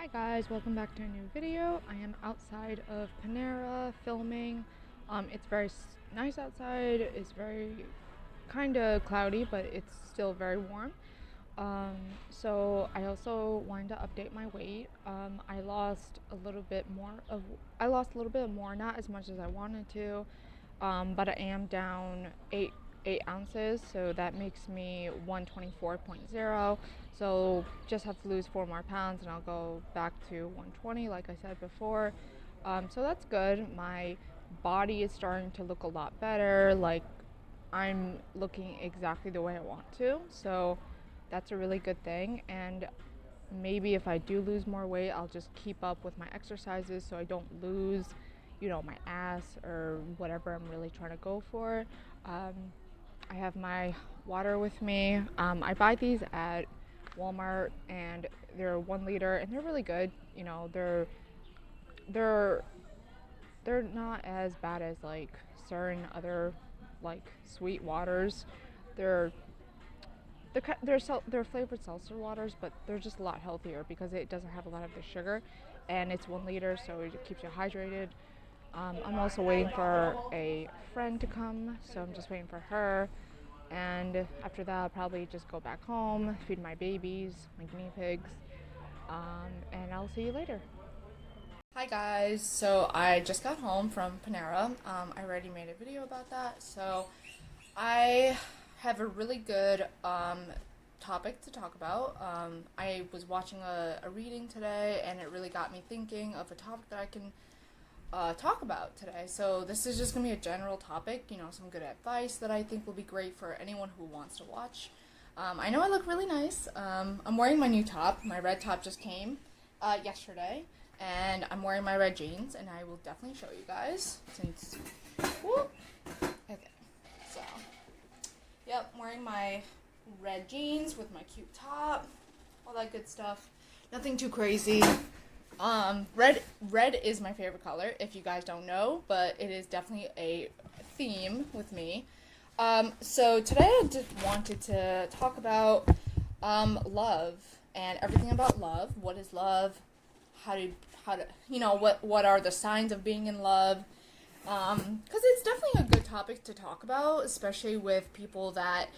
Hi guys, welcome back to a new video. I am outside of Panera filming. It's very nice outside. It's very kind of cloudy, but it's still very warm. Um, so I also wanted to update my weight. I lost a little bit more, not as much as I wanted to, but I am down 8 ounces, so that makes me 124.0. So just have to lose 4 more pounds, and I'll go back to 120, like I said before. So that's good. My body is starting to look a lot better. Like I'm looking exactly the way I want to. So that's a really good thing. And maybe if I do lose more weight, I'll just keep up with my exercises so I don't lose, my ass or whatever I'm really trying to go for. Um, I have my water with me. I buy these at Walmart, and they're 1 liter, and they're really good. They're they're not as bad as like certain other like sweet waters. They're they're flavored seltzer waters, but they're just a lot healthier because it doesn't have a lot of the sugar, and it's 1 liter, so it keeps you hydrated. I'm also waiting for a friend to come, so I'm just waiting for her. And after that, I'll probably just go back home, feed my babies, my guinea pigs, and I'll see you later. Hi guys, so I just got home from Panera. I already made a video about that, so I have a really good topic to talk about. I was watching a reading today, and it really got me thinking of a topic that I can talk about today. So this is just going to be a general topic, some good advice that I think will be great for anyone who wants to watch. I know I look really nice. I'm wearing my new top. My red top just came yesterday, and I'm wearing my red jeans, and I will definitely show you guys since. Whoop. Okay, so yep, I'm wearing my red jeans with my cute top, all that good stuff. Nothing too crazy. Red is my favorite color, if you guys don't know, but it is definitely a theme with me. So today I just wanted to talk about love and everything about love. What is love? How to what are the signs of being in love? Because it's definitely a good topic to talk about, especially with people that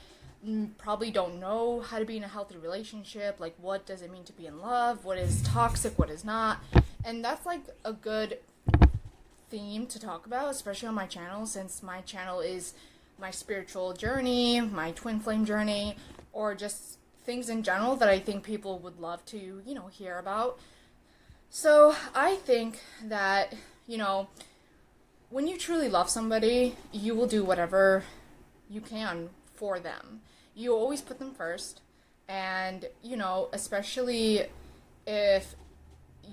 probably don't know how to be in a healthy relationship. Like, what does it mean to be in love? What is toxic? What is not? And that's like a good theme to talk about, especially on my channel, since my channel is my spiritual journey, my twin flame journey, or just things in general that I think people would love to, hear about. So I think that, when you truly love somebody, you will do whatever you can for them. You always put them first, and especially if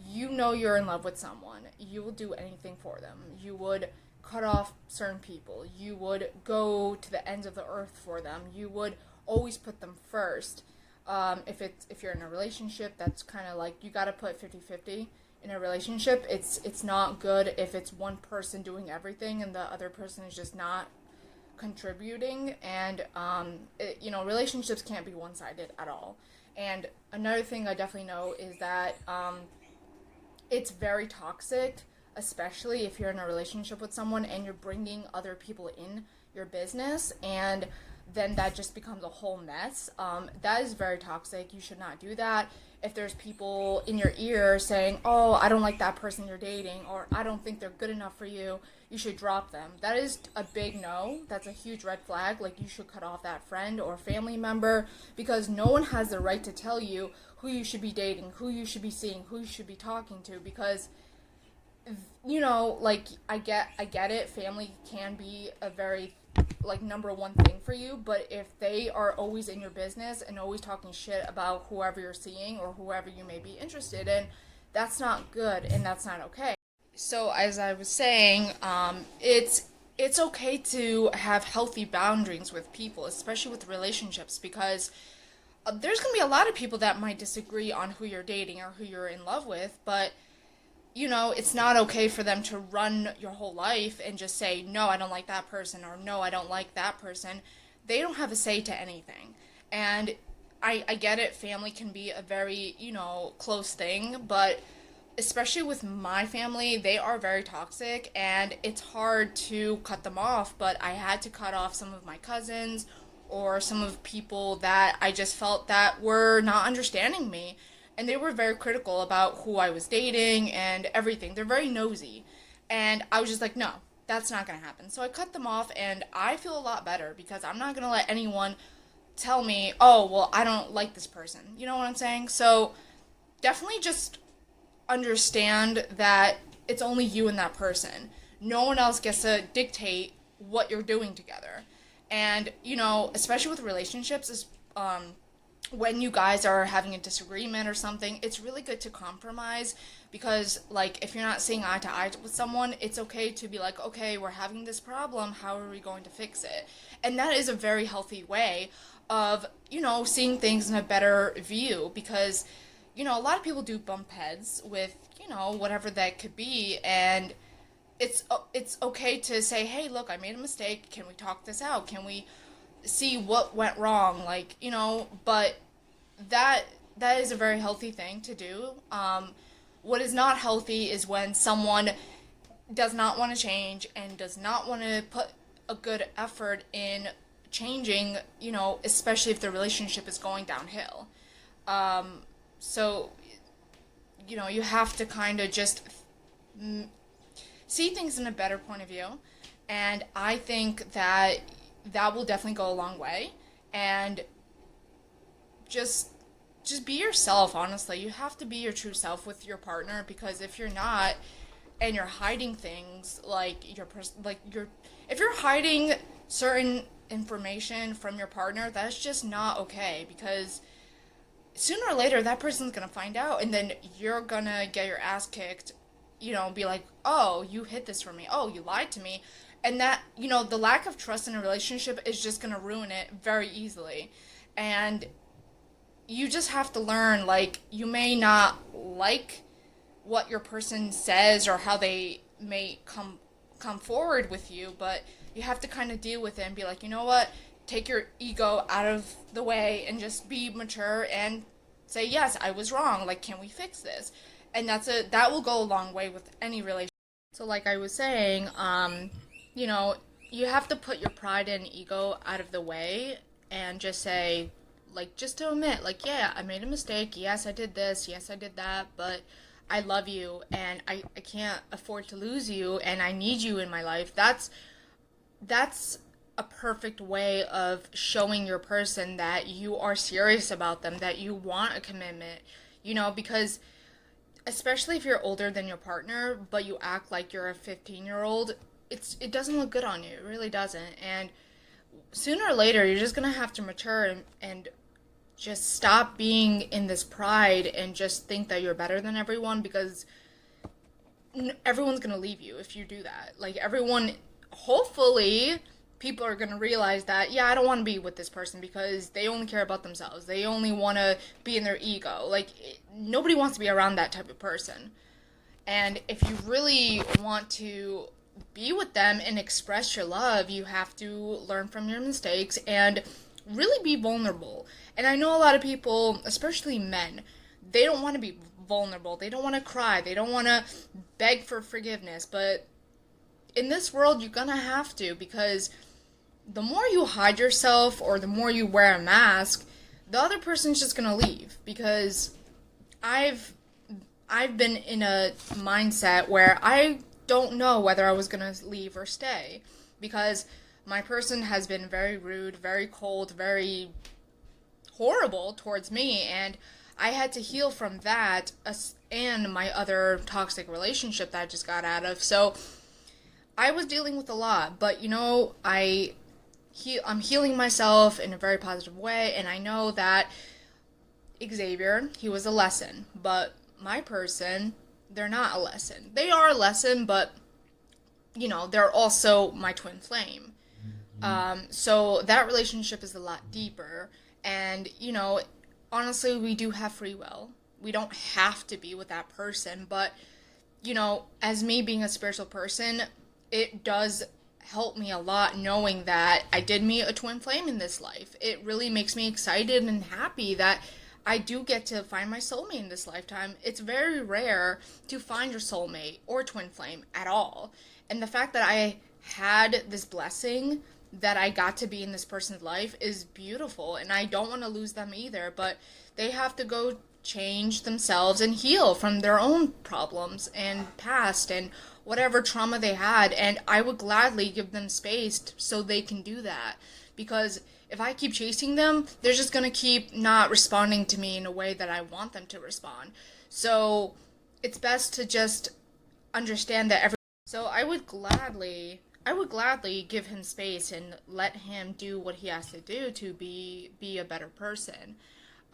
you're in love with someone, you will do anything for them. You would cut off certain people. You would go to the ends of the earth for them. You would always put them first. If you're in a relationship, that's kind of like you got to put 50-50 in a relationship. It's not good if it's one person doing everything and the other person is just not contributing. And relationships can't be one-sided at all. And another thing I definitely know is that it's very toxic, especially if you're in a relationship with someone and you're bringing other people in your business, and then that just becomes a whole mess. That is very toxic. You should not do that. If there's people in your ear saying, oh, I don't like that person you're dating, or I don't think they're good enough for you, you should drop them. That is a big no. That's a huge red flag. Like, you should cut off that friend or family member, because no one has the right to tell you who you should be dating, who you should be seeing, who you should be talking to, because like, I get it. Family can be a very like number one thing for you, but if they are always in your business and always talking shit about whoever you're seeing or whoever you may be interested in, that's not good, and that's not okay. So as I was saying, it's okay to have healthy boundaries with people, especially with relationships, because there's gonna be a lot of people that might disagree on who you're dating or who you're in love with, but it's not okay for them to run your whole life and just say, no, I don't like that person, or no, I don't like that person. They don't have a say to anything. And I get it, family can be a very, close thing, but especially with my family, they are very toxic and it's hard to cut them off, but I had to cut off some of my cousins or some of people that I just felt that were not understanding me. And they were very critical about who I was dating and everything. They're very nosy. And I was just like, no, that's not going to happen. So I cut them off and I feel a lot better because I'm not going to let anyone tell me, oh, well, I don't like this person. You know what I'm saying? So definitely just understand that it's only you and that person. No one else gets to dictate what you're doing together. And, especially with relationships, is when you guys are having a disagreement or something, it's really good to compromise because, like, if you're not seeing eye to eye with someone, it's okay to be like, okay, we're having this problem. How are we going to fix it? And that is a very healthy way of, seeing things in a better view because, a lot of people do bump heads with, whatever that could be. And it's okay to say, hey, look, I made a mistake. Can we talk this out? Can we see what went wrong? Like, but that that is a very healthy thing to do. What is not healthy is when someone does not want to change and does not want to put a good effort in changing, especially if the relationship is going downhill. So, you have to kind of just see things in a better point of view. And I think that that will definitely go a long way. And just just be yourself, honestly. You have to be your true self with your partner because if you're not and you're hiding things like if you're hiding certain information from your partner, that's just not okay because sooner or later that person's gonna find out and then you're gonna get your ass kicked, be like, oh, you hid this from me, oh, you lied to me. And that, the lack of trust in a relationship is just gonna ruin it very easily. And you just have to learn, like, you may not like what your person says or how they may come forward with you, but you have to kind of deal with it and be like, you know what? Take your ego out of the way and just be mature and say, yes, I was wrong. Like, can we fix this? And that will go a long way with any relationship. So, like I was saying, you know, you have to put your pride and ego out of the way and just say, like, just to admit, like, yeah, I made a mistake. Yes, I did this. Yes, I did that. But I love you and I can't afford to lose you and I need you in my life. That's a perfect way of showing your person that you are serious about them, that you want a commitment, because especially if you're older than your partner, but you act like you're a 15-year-old, it doesn't look good on you. It really doesn't. And sooner or later, you're just gonna have to mature and just stop being in this pride and just think that you're better than everyone because everyone's gonna leave you if you do that. Like everyone, hopefully, people are gonna realize that yeah, I don't want to be with this person because they only care about themselves. They only want to be in their ego. Like nobody wants to be around that type of person. And if you really want to be with them and express your love, you have to learn from your mistakes and really be vulnerable. And I know a lot of people, especially men, they don't want to be vulnerable. They don't want to cry. They don't want to beg for forgiveness. But in this world, you're gonna have to because the more you hide yourself or the more you wear a mask, the other person's just gonna leave because I've been in a mindset where I don't know whether I was gonna leave or stay because my person has been very rude, very cold, very horrible towards me, and I had to heal from that and my other toxic relationship that I just got out of. So I was dealing with a lot, but I'm healing myself in a very positive way, and I know that Xavier, he was a lesson, but my person, they're not a lesson. They are a lesson, but they're also my twin flame. So that relationship is a lot deeper, and honestly, we do have free will. We don't have to be with that person, but as me being a spiritual person, it does helped me a lot knowing that I did meet a twin flame in this life. It really makes me excited and happy that I do get to find my soulmate in this lifetime. It's very rare to find your soulmate or twin flame at all. And the fact that I had this blessing that I got to be in this person's life is beautiful. And I don't want to lose them either, but they have to go change themselves and heal from their own problems and past and whatever trauma they had. And I would gladly give them space so they can do that. Because if I keep chasing them, they're just going to keep not responding to me in a way that I want them to respond. So it's best to just understand that so I would gladly give him space and let him do what he has to do to be a better person.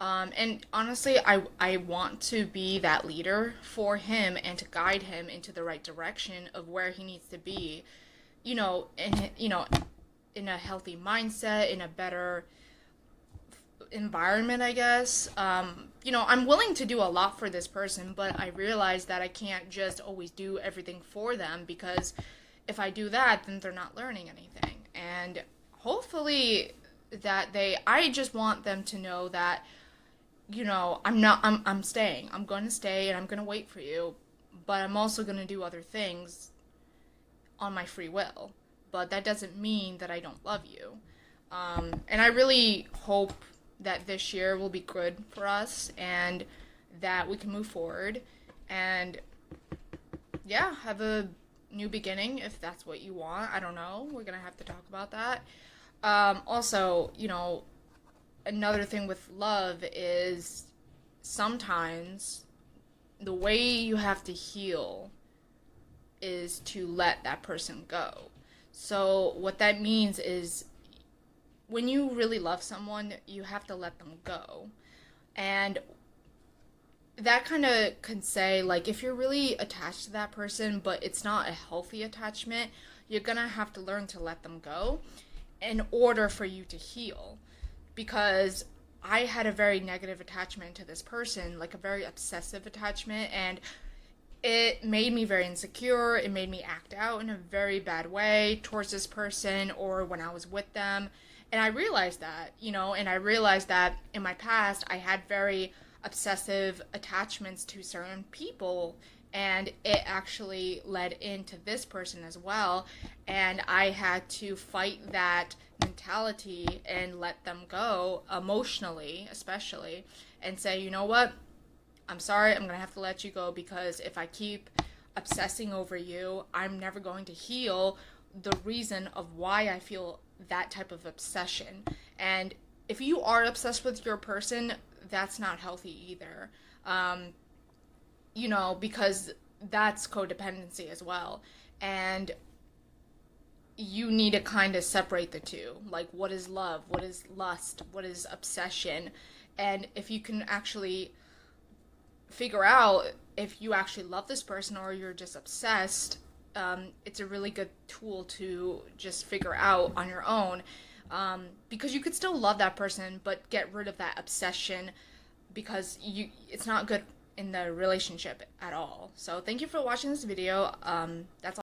And honestly, I want to be that leader for him and to guide him into the right direction of where he needs to be, in a healthy mindset, in a better environment, I guess. I'm willing to do a lot for this person, but I realize that I can't just always do everything for them, because if I do that, then they're not learning anything. And hopefully I just want them to know that, I'm staying. I'm going to stay and I'm going to wait for you, but I'm also going to do other things on my free will. But that doesn't mean that I don't love you. And I really hope that this year will be good for us and that we can move forward and, yeah, have a new beginning if that's what you want. I don't know. We're going to have to talk about that. Also, another thing with love is sometimes the way you have to heal is to let that person go. So what that means is when you really love someone, you have to let them go. And that kind of can say, like, if you're really attached to that person, but it's not a healthy attachment, you're gonna have to learn to let them go in order for you to heal. Because I had a very negative attachment to this person, like a very obsessive attachment, and it made me very insecure. It made me act out in a very bad way towards this person or when I was with them. And I realized that, and I realized that in my past I had very obsessive attachments to certain people, and it actually led into this person as well. And I had to fight that mentality and let them go emotionally, especially, and say, you know what? I'm sorry, I'm going to have to let you go, because if I keep obsessing over you, I'm never going to heal the reason of why I feel that type of obsession. And if you are obsessed with your person, that's not healthy either. Because that's codependency as well. And you need to kind of separate the two. Like, what is love? What is lust? What is obsession? And if you can actually figure out if you actually love this person or you're just obsessed, it's a really good tool to just figure out on your own, because you could still love that person but get rid of that obsession, because it's not good in the relationship at all. So thank you for watching this video. That's all.